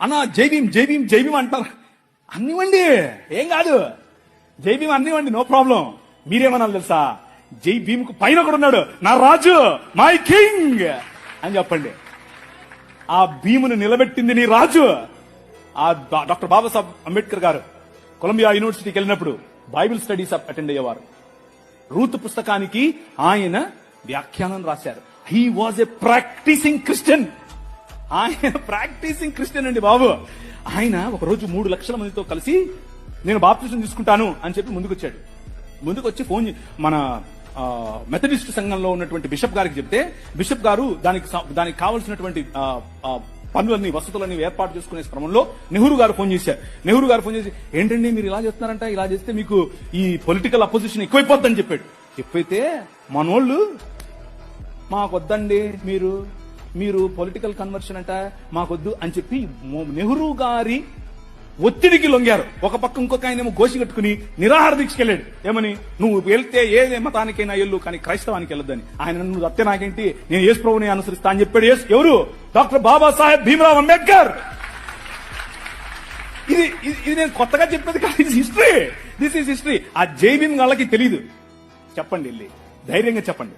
అన్న జై భీమ్ అంటారు. అన్నివ్వండి, ఏం కాదు, జై భీమ్ అన్నివ్వండి, నో ప్రాబ్లం. మీరేమన్నా తెలుసా, జై భీమ్ కు పైన కూడా ఉన్నాడు నా రాజు, మై కింగ్ అని చెప్పండి. ఆ భీమును నిలబెట్టింది నీ రాజు. ఆ డాక్టర్ బాబాసాహెబ్ అంబేద్కర్ గారు కొలంబియా యూనివర్సిటీకి వెళ్ళినప్పుడు బైబిల్ స్టడీస్ అటెండ్ అయ్యేవారు. రూత్ పుస్తకానికి ఆయన వ్యాఖ్యానం రాశారు. He was a practising Christian. ఆయన ప్రాక్టీసింగ్ క్రిస్టియన్ అండి బాబు. ఆయన ఒక రోజు 3 లక్షల మందితో కలిసి నేను బాప్తిజం తీసుకుంటాను అని చెప్పి ముందుకొచ్చాడు. ముందుకొచ్చి ఫోన్ మన మెథడిస్ట్ సంఘంలో ఉన్నటువంటి బిషప్ గారికి చెప్తే, బిషప్ గారు దానికి కావలసినటువంటి పనులన్నీ, వసతులన్నీ ఏర్పాటు చేసుకునే క్రమంలో నెహ్రూ గారు ఫోన్ చేశారు. నెహ్రూ గారు ఫోన్ చేసి, ఏంటండి మీరు ఇలా చేస్తున్నారంట, ఇలా చేస్తే మీకు ఈ పొలిటికల్ అపోజిషన్ ఎక్కువైపోద్దని చెప్పాడు. చెప్పైతే మనోళ్ళు మాకొద్దండి, మీరు పొలిటికల్ కన్వర్షన్ అంట మాకొద్దు అని చెప్పి నెహ్రూ గారి ఒత్తిడికి లొంగారు. ఒక పక్క ఇంకొక ఆయనేమో గోసి కట్టుకుని నిరాహార దీక్షకెళ్ళాడు. ఏమని, నువ్వు వెళ్తే ఏ మతానికైనా వెళ్ళు, కానీ క్రైస్తవానికి వెళ్ళొద్దని. ఆయన నువ్వు అత్తే నాకేంటి, నేను యేసు ప్రభువుని అనుసరిస్తా అని చెప్పాడు. ఎవరు? డాక్టర్ బాబాసాహెబ్ భీమ్రావ్ అంబేద్కర్. ఇది నేను కొత్తగా చెప్పేది కాదు, హిస్టరీ. This is history. ఆ జై భీమ్ వాళ్ళకి తెలీదు. చెప్పండి, వెళ్ళి ధైర్యంగా చెప్పండి.